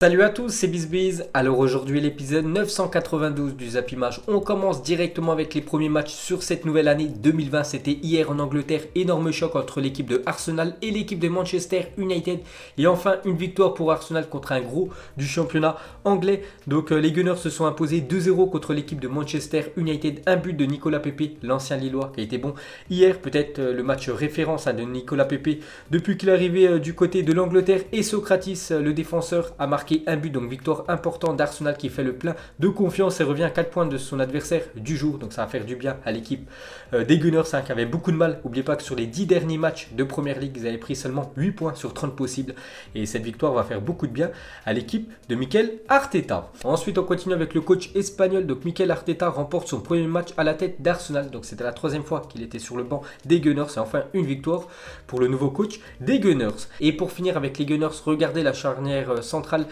Salut à tous, c'est BizBiz. Alors aujourd'hui l'épisode 992 du Zap Image. On commence directement avec les premiers matchs sur cette nouvelle année 2020. C'était hier en Angleterre, énorme choc entre l'équipe de Arsenal et l'équipe de Manchester United. Et enfin une victoire pour Arsenal contre un gros du championnat anglais. Donc les Gunners se sont imposés 2-0 contre l'équipe de Manchester United. Un but de Nicolas Pepe, l'ancien Lillois qui a été bon hier. Peut-être le match référence de Nicolas Pepe depuis qu'il est arrivé du côté de l'Angleterre. Et Socrates, le défenseur, a marqué un but, donc victoire importante d'Arsenal qui fait le plein de confiance et revient à 4 points de son adversaire du jour. Donc ça va faire du bien à l'équipe des Gunners qui avait beaucoup de mal. N'oubliez pas que sur les 10 derniers matchs de Première Ligue, ils avaient pris seulement 8 points sur 30 possibles. Et cette victoire va faire beaucoup de bien à l'équipe de Mikel Arteta. Ensuite, on continue avec le coach espagnol. Donc Mikel Arteta remporte son premier match à la tête d'Arsenal. Donc c'était la troisième fois qu'il était sur le banc des Gunners. Et enfin une victoire pour le nouveau coach des Gunners. Et pour finir avec les Gunners, regardez la charnière centrale.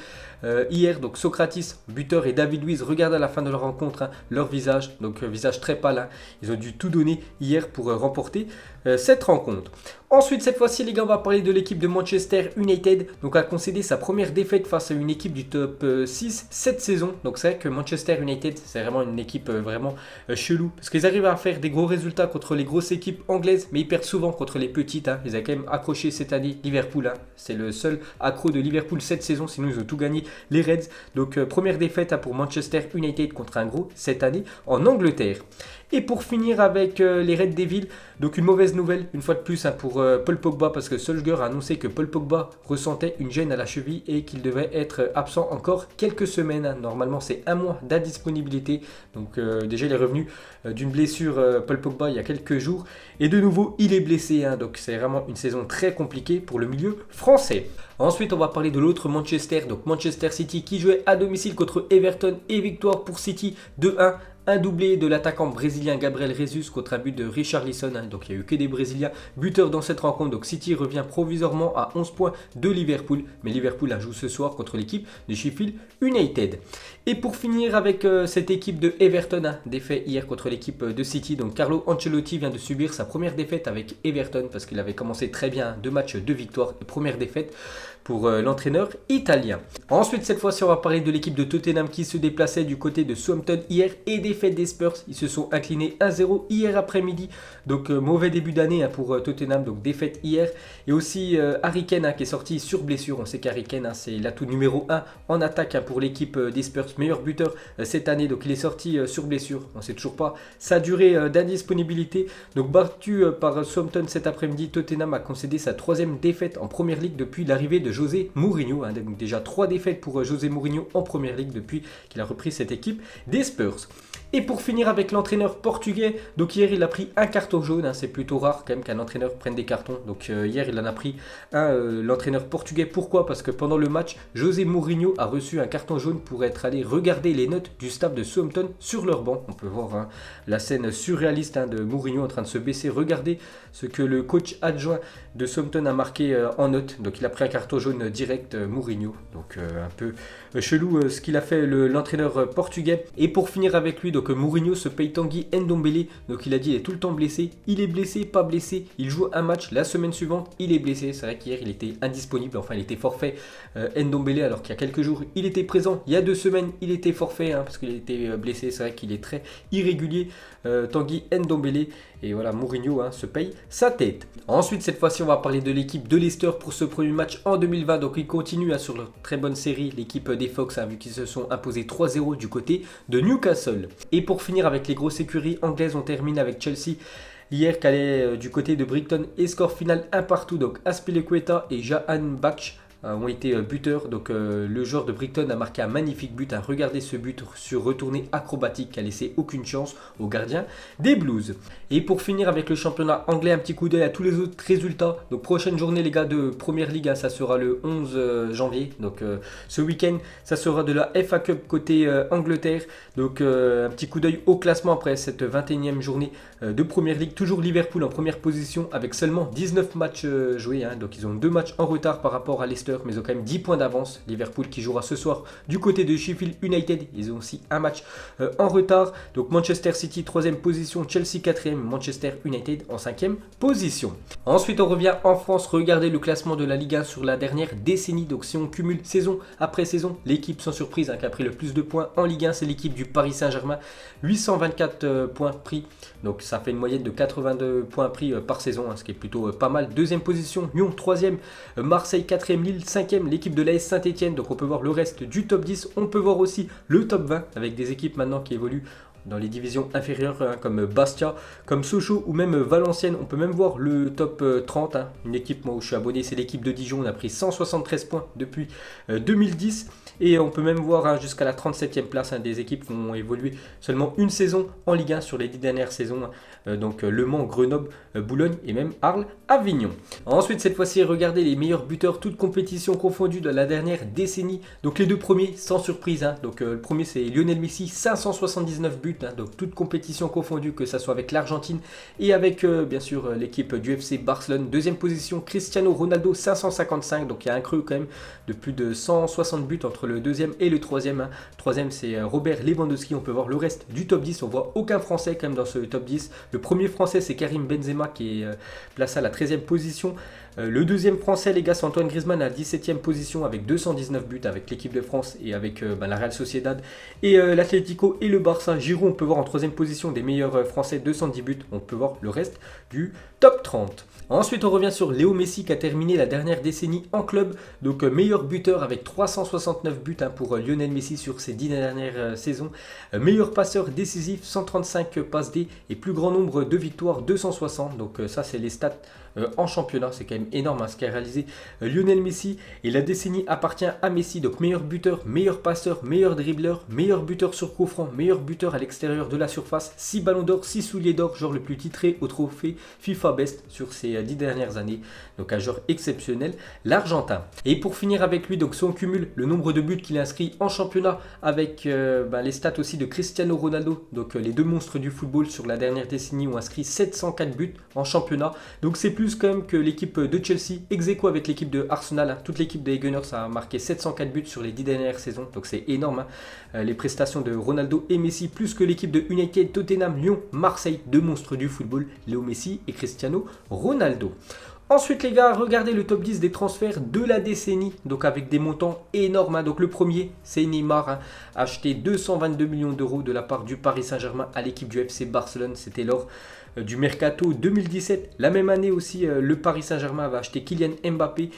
Hier, donc Socrates, buteur, et David Luiz, regardez à la fin de leur rencontre leur visage, donc visage très pâle. Ils ont dû tout donner hier pour remporter cette rencontre. Ensuite, cette fois-ci, les gars, on va parler de l'équipe de Manchester United. Donc, a concédé sa première défaite face à une équipe du top 6 cette saison. Donc, c'est vrai que Manchester United, c'est vraiment une équipe vraiment chelou. Parce qu'ils arrivent à faire des gros résultats contre les grosses équipes anglaises, mais ils perdent souvent contre les petites. Ils ont quand même accroché cette année Liverpool. C'est le seul accro de Liverpool cette saison. Sinon, ils ont tout gagné, les Reds. Donc, première défaite pour Manchester United contre un gros cette année en Angleterre. Et pour finir avec les Red Devils, donc une mauvaise nouvelle une fois de plus pour Paul Pogba, parce que Solskjaer a annoncé que Paul Pogba ressentait une gêne à la cheville et qu'il devait être absent encore quelques semaines. Normalement c'est un mois d'indisponibilité, donc déjà il est revenu d'une blessure Paul Pogba il y a quelques jours et de nouveau il est blessé, donc c'est vraiment une saison très compliquée pour le milieu français. Ensuite on va parler de l'autre Manchester, donc Manchester City qui jouait à domicile contre Everton et victoire pour City 2-1. Un doublé de l'attaquant brésilien Gabriel Jesus contre un but de Richarlison. Donc il n'y a eu que des Brésiliens buteurs dans cette rencontre. Donc City revient provisoirement à 11 points de Liverpool. Mais Liverpool joue ce soir contre l'équipe de Sheffield United. Et pour finir avec cette équipe de Everton, défaite hier contre l'équipe de City. Donc Carlo Ancelotti vient de subir sa première défaite avec Everton parce qu'il avait commencé très bien, 2 matchs, 2 victoires et première défaite pour l'entraîneur italien. Ensuite, cette fois-ci, on va parler de l'équipe de Tottenham qui se déplaçait du côté de Southampton hier et défaite des Spurs. Ils se sont inclinés 1-0 hier après-midi. Donc, mauvais début d'année pour Tottenham. Donc, défaite hier. Et aussi Harry Kane qui est sorti sur blessure. On sait qu'Harry Kane, c'est l'atout numéro 1 en attaque pour l'équipe des Spurs. Meilleur buteur cette année. Donc, il est sorti sur blessure. On ne sait toujours pas sa durée d'indisponibilité. Donc, battu par Southampton cet après-midi, Tottenham a concédé sa 3e défaite en Première Ligue depuis l'arrivée de José Mourinho. Donc déjà 3 défaites pour José Mourinho en Première Ligue depuis qu'il a repris cette équipe des Spurs. Et pour finir avec l'entraîneur portugais, donc hier il a pris un carton jaune, c'est plutôt rare quand même qu'un entraîneur prenne des cartons. Donc hier il en a pris un, l'entraîneur portugais. Pourquoi? Parce que pendant le match, José Mourinho a reçu un carton jaune pour être allé regarder les notes du staff de Southampton sur leur banc. On peut voir la scène surréaliste de Mourinho en train de se baisser, regarder ce que le coach adjoint de Southampton a marqué en note. Donc il a pris un carton jaune direct, Mourinho. Donc un peu chelou ce qu'il a fait l'entraîneur portugais. Et pour finir avec lui, donc Mourinho se paye Tanguy Ndombele. Donc il a dit il est tout le temps blessé. Il est blessé, pas blessé. Il joue un match, la semaine suivante il est blessé. C'est vrai qu'hier il était indisponible, enfin il était forfait Ndombele, alors qu'il y a quelques jours il était présent. Il y a 2 semaines il était forfait parce qu'il était blessé. C'est vrai qu'il est très irrégulier, Tanguy Ndombele. Et voilà, Mourinho se paye sa tête. Ensuite, cette fois-ci, on va parler de l'équipe de Leicester pour ce premier match en 2020. Donc, ils continuent sur leur très bonne série. L'équipe des Fox, vu qu'ils se sont imposés 3-0 du côté de Newcastle. Et pour finir avec les grosses écuries anglaises, on termine avec Chelsea. Hier, qui allait du côté de Brighton et score final 1-1. Donc, Azpilicueta et Jahan Bach ont été buteurs. Donc le joueur de Brighton a marqué un magnifique but. Regardez ce but sur retournée acrobatique qui a laissé aucune chance au gardien des Blues. Et pour finir avec le championnat anglais, un petit coup d'œil à tous les autres résultats. Donc prochaine journée les gars de Première Ligue, ça sera le 11 janvier. Donc ce week-end ça sera de la FA Cup côté Angleterre. Donc un petit coup d'œil au classement après cette 21e journée de Première Ligue. Toujours Liverpool en première position avec seulement 19 matchs joués. Donc ils ont 2 matchs en retard par rapport à Leicester Manchester, mais ils ont quand même 10 points d'avance. Liverpool qui jouera ce soir du côté de Sheffield United, ils ont aussi un match en retard. Donc Manchester City 3e position, Chelsea 4e, Manchester United en 5e position. Ensuite on revient en France, regardez le classement de la Ligue 1 sur la dernière décennie. Donc si on cumule saison après saison, l'équipe sans surprise qui a pris le plus de points en Ligue 1, c'est l'équipe du Paris Saint-Germain, 824 points pris. Donc ça fait une moyenne de 82 points pris par saison, ce qui est plutôt pas mal. Deuxième position, Lyon 3e, Marseille 4e, Lille 5e, l'équipe de l'AS Saint-Etienne. Donc on peut voir le reste du top 10, on peut voir aussi le top 20 avec des équipes maintenant qui évoluent dans les divisions inférieures comme Bastia, comme Sochaux ou même Valenciennes. On peut même voir le top 30, une équipe moi où je suis abonné, c'est l'équipe de Dijon, on a pris 173 points depuis 2010. Et on peut même voir jusqu'à la 37e place des équipes qui ont évolué seulement une saison en Ligue 1 sur les 10 dernières saisons. Donc Le Mans, Grenoble, Boulogne et même Arles, Avignon. Ensuite, cette fois-ci, regardez les meilleurs buteurs, toutes compétitions confondues de la dernière décennie. Donc les deux premiers, sans surprise. Donc le premier, c'est Lionel Messi, 579 buts. Donc toutes compétitions confondues, que ce soit avec l'Argentine et avec bien sûr l'équipe du FC Barcelone. Deuxième position, Cristiano Ronaldo, 555. Donc il y a un creux quand même de plus de 160 buts entre le deuxième et le troisième. Troisième, c'est Robert Lewandowski. On peut voir le reste du top 10. On voit aucun Français quand même dans ce top 10. Le premier Français, c'est Karim Benzema qui est placé à la 13e position. Le deuxième Français, les gars, c'est Antoine Griezmann à la 17e position avec 219 buts avec l'équipe de France et avec la Real Sociedad et l'Atlético et le Barça. Giroud, on peut voir en 3e position des meilleurs Français, 210 buts. On peut voir le reste du top 30. Ensuite, on revient sur Léo Messi qui a terminé la dernière décennie en club. Donc, meilleur buteur avec 369 buts pour Lionel Messi sur ces 10 dernières saisons. Meilleur passeur décisif, 135 passes D et plus grand nombre de victoires, 260. Donc, ça, c'est les stats en championnat. C'est quand même énorme ce qu'a réalisé Lionel Messi. Et la décennie appartient à Messi. Donc, meilleur buteur, meilleur passeur, meilleur dribbleur, meilleur buteur sur coup franc, meilleur buteur à l'extérieur de la surface. 6 ballons d'or, 6 souliers d'or, genre le plus titré au trophée FIFA Best sur ces 10 dernières années. Donc un joueur exceptionnel, l'Argentin. Et pour finir avec lui, donc si on cumule le nombre de buts qu'il a inscrit en championnat avec les stats aussi de Cristiano Ronaldo, donc les deux monstres du football sur la dernière décennie ont inscrit 704 buts en championnat. Donc c'est plus quand même que l'équipe de Chelsea, ex aequo avec l'équipe de Arsenal. Toute l'équipe des Gunners a marqué 704 buts sur les 10 dernières saisons. Donc c'est énorme. Les prestations de Ronaldo et Messi, plus que l'équipe de United, Tottenham, Lyon, Marseille, deux monstres du football, Léo Messi et Cristiano Ronaldo. Ensuite les gars, regardez le top 10 des transferts de la décennie, donc avec des montants énormes. Donc le premier, c'est Neymar, acheté 222 millions d'euros de la part du Paris Saint-Germain à l'équipe du FC Barcelone. C'était lors du Mercato 2017. La même année aussi, le Paris Saint-Germain va acheter Kylian Mbappé.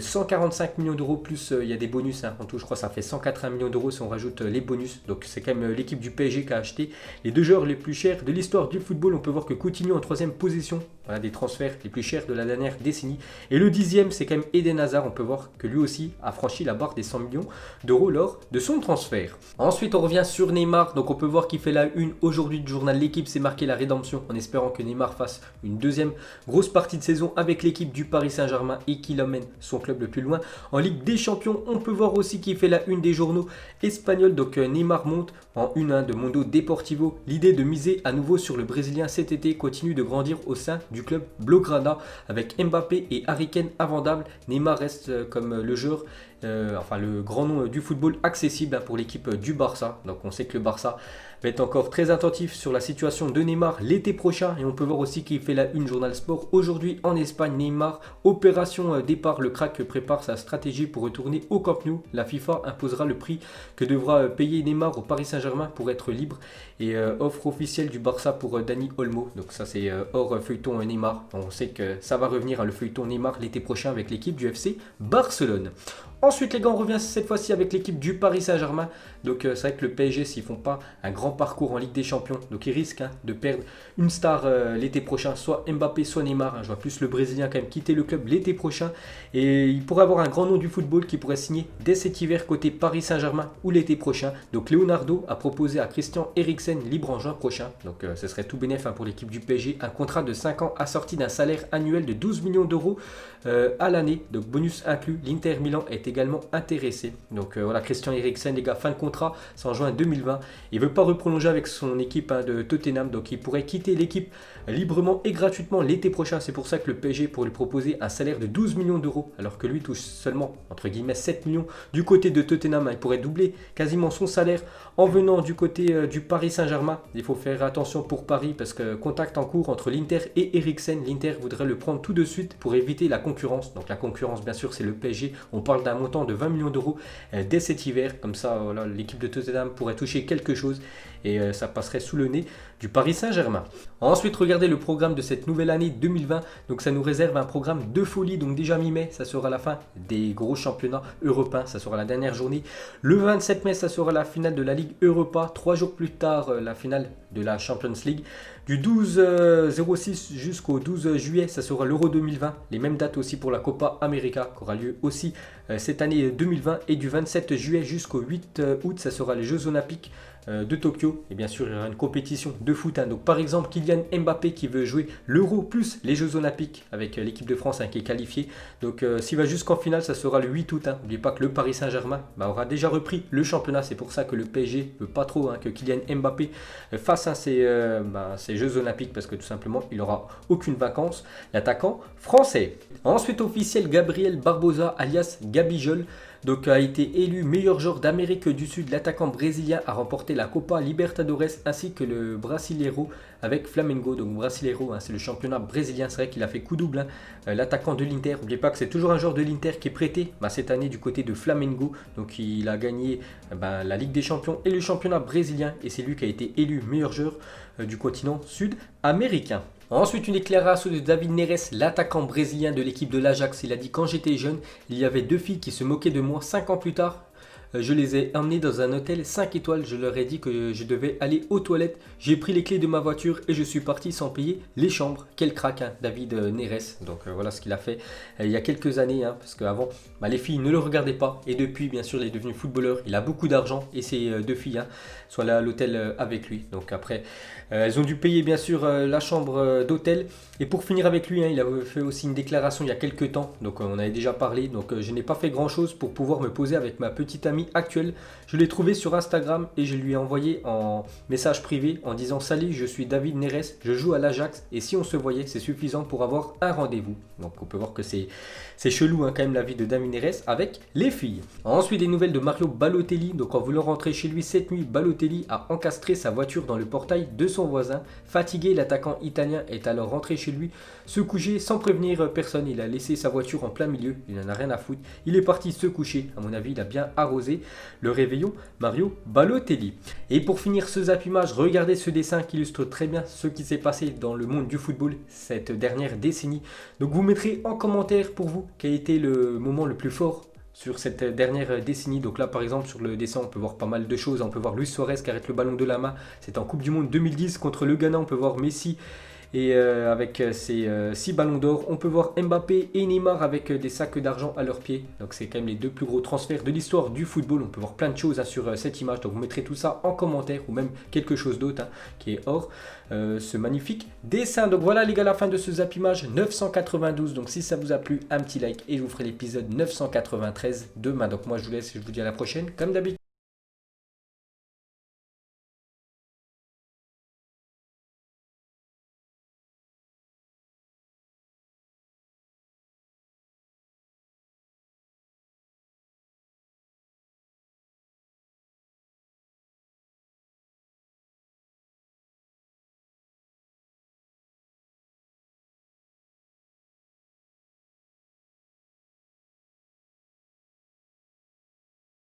145 millions d'euros plus il y a des bonus, en tout je crois ça fait 180 millions d'euros si on rajoute les bonus. Donc c'est quand même l'équipe du PSG qui a acheté les deux joueurs les plus chers de l'histoire du football. On peut voir que Coutinho en 3e position, voilà des transferts les plus chers de la dernière décennie. Et le 10e, c'est quand même Eden Hazard. On peut voir que lui aussi a franchi la barre des 100 millions d'euros lors de son transfert. Ensuite on revient sur Neymar. Donc on peut voir qu'il fait la une aujourd'hui du journal L'équipe. C'est marqué la rédemption en espérant que Neymar fasse une deuxième grosse partie de saison avec l'équipe du Paris Saint-Germain et qu'il emmène son club le plus loin en Ligue des Champions. On peut voir aussi qu'il fait la une des journaux espagnols. Donc Neymar monte en une de Mundo Deportivo. L'idée de miser à nouveau sur le Brésilien cet été continue de grandir au sein du club Blaugrana avec Mbappé et Harry Kane invendables. Neymar reste comme le joueur le grand nom du football accessible pour l'équipe du Barça. Donc on sait que le Barça va être encore très attentif sur la situation de Neymar l'été prochain. Et on peut voir aussi qu'il fait la une Journal Sport aujourd'hui en Espagne. Neymar, opération départ. Le crack prépare sa stratégie pour retourner au Camp Nou. La FIFA imposera le prix que devra payer Neymar au Paris Saint-Germain pour être libre. Et offre officielle du Barça pour Dani Olmo. Donc ça c'est hors feuilleton Neymar. Donc on sait que ça va revenir le feuilleton Neymar l'été prochain avec l'équipe du FC Barcelone. Ensuite les gars, on revient cette fois-ci avec l'équipe du Paris Saint-Germain. Donc c'est vrai que le PSG, s'ils font pas un grand parcours en Ligue des Champions, donc ils risquent de perdre une star l'été prochain, soit Mbappé, soit Neymar. Je vois plus le Brésilien quand même quitter le club l'été prochain. Et il pourrait avoir un grand nom du football qui pourrait signer dès cet hiver côté Paris Saint-Germain ou l'été prochain. Donc Leonardo a proposé à Christian Eriksen libre en juin prochain. Donc ce serait tout bénef pour l'équipe du PSG. Un contrat de 5 ans assorti d'un salaire annuel de 12 millions d'euros à l'année. Donc bonus inclus, l'Inter Milan a été est également intéressé. Donc voilà, Christian Eriksen, les gars, fin de contrat, c'est en juin 2020. Il ne veut pas reprolonger avec son équipe de Tottenham, donc il pourrait quitter l'équipe librement et gratuitement l'été prochain. C'est pour ça que le PSG pourrait lui proposer un salaire de 12 millions d'euros, alors que lui touche seulement, entre guillemets, 7 millions du côté de Tottenham. Il pourrait doubler quasiment son salaire en venant du côté du Paris Saint-Germain. Il faut faire attention pour Paris parce que contact en cours entre l'Inter et Eriksen. L'Inter voudrait le prendre tout de suite pour éviter la concurrence. Donc la concurrence, bien sûr, c'est le PSG. On parle d'un montant de 20 millions d'euros dès cet hiver. Comme ça, voilà, l'équipe de Tottenham pourrait toucher quelque chose et ça passerait sous le nez du Paris Saint-Germain. Ensuite, regardez le programme de cette nouvelle année 2020. Donc ça nous réserve un programme de folie. Donc déjà mi-mai, ça sera la fin des gros championnats européens. Ça sera la dernière journée. Le 27 mai, ça sera la finale de la Ligue Europa. 3 jours plus tard, la finale de la Champions League. Du 12-06 jusqu'au 12 juillet, ça sera l'Euro 2020. Les mêmes dates aussi pour la Copa América qui aura lieu aussi cette année 2020. Et du 27 juillet jusqu'au 8 août, ça sera les Jeux Olympiques de Tokyo. Et bien sûr, il y aura une compétition de foot. Donc par exemple, Kylian Mbappé qui veut jouer l'Euro plus les Jeux Olympiques avec l'équipe de France qui est qualifiée. Donc s'il va jusqu'en finale, ça sera le 8 août. N'oubliez pas que le Paris Saint-Germain aura déjà repris le championnat. C'est pour ça que le PSG ne veut pas trop que Kylian Mbappé fasse ces Jeux Olympiques parce que tout simplement, il n'aura aucune vacance. L'attaquant français. Ensuite, officiel, Gabriel Barbosa alias Gabijol. Donc a été élu meilleur joueur d'Amérique du Sud. L'attaquant brésilien a remporté la Copa Libertadores ainsi que le Brasileiro avec Flamengo. Donc Brasileiro, c'est le championnat brésilien. C'est vrai qu'il a fait coup double. L'attaquant de l'Inter. N'oubliez pas que c'est toujours un joueur de l'Inter qui est prêté cette année du côté de Flamengo. Donc il a gagné la Ligue des Champions et le championnat brésilien. Et c'est lui qui a été élu meilleur joueur du continent sud-américain. Ensuite, une déclaration de David Neres, l'attaquant brésilien de l'équipe de l'Ajax. Il a dit: quand j'étais jeune, il y avait 2 filles qui se moquaient de moi. 5 ans plus tard, je les ai emmenées dans un hôtel 5 étoiles. Je leur ai dit que je devais aller aux toilettes. J'ai pris les clés de ma voiture et je suis parti sans payer les chambres. Quel crack, David Neres. Donc voilà ce qu'il a fait il y a quelques années. Parce qu'avant, les filles ne le regardaient pas. Et depuis, bien sûr, il est devenu footballeur. Il a beaucoup d'argent et ces 2 filles sont là à l'hôtel avec lui. Donc après, elles ont dû payer bien sûr la chambre d'hôtel. Et pour finir avec lui, il a fait aussi une déclaration il y a quelques temps. Donc on avait déjà parlé. Donc je n'ai pas fait grand chose pour pouvoir me poser avec ma petite amie actuelle. Je l'ai trouvé sur Instagram et je lui ai envoyé en message privé en disant: salut, je suis David Neres, je joue à l'Ajax et si on se voyait, c'est suffisant pour avoir un rendez-vous. Donc on peut voir que c'est chelou quand même la vie de David Neres avec les filles. Ensuite, des nouvelles de Mario Balotelli. Donc en voulant rentrer chez lui cette nuit, Balotelli a encastré sa voiture dans le portail de son voisin. Fatigué, l'attaquant italien est alors rentré chez lui, se coucher sans prévenir personne. Il a laissé sa voiture en plein milieu, il n'en a rien à foutre. Il est parti se coucher. À mon avis, il a bien arrosé le réveillon Mario Balotelli. Et pour finir ce Zap Image, regardez ce dessin qui illustre très bien ce qui s'est passé dans le monde du football cette dernière décennie. Donc vous mettrez en commentaire pour vous quel a été le moment le plus fort sur cette dernière décennie. Donc là par exemple sur le dessin on peut voir pas mal de choses. On peut voir Luis Suarez qui arrête le ballon de la main. C'est en Coupe du Monde 2010 contre le Ghana. On peut voir Messi et avec ses 6 ballons d'or. On peut voir Mbappé et Neymar avec des sacs d'argent à leurs pieds. Donc c'est quand même les 2 plus gros transferts de l'histoire du football. On peut voir plein de choses sur cette image. Donc vous mettrez tout ça en commentaire ou même quelque chose d'autre qui est hors ce magnifique dessin. Donc voilà les gars, la fin de ce Zap Image 992. Donc si ça vous a plu, un petit like et je vous ferai l'épisode 993 demain. Donc moi je vous laisse et je vous dis à la prochaine comme d'habitude.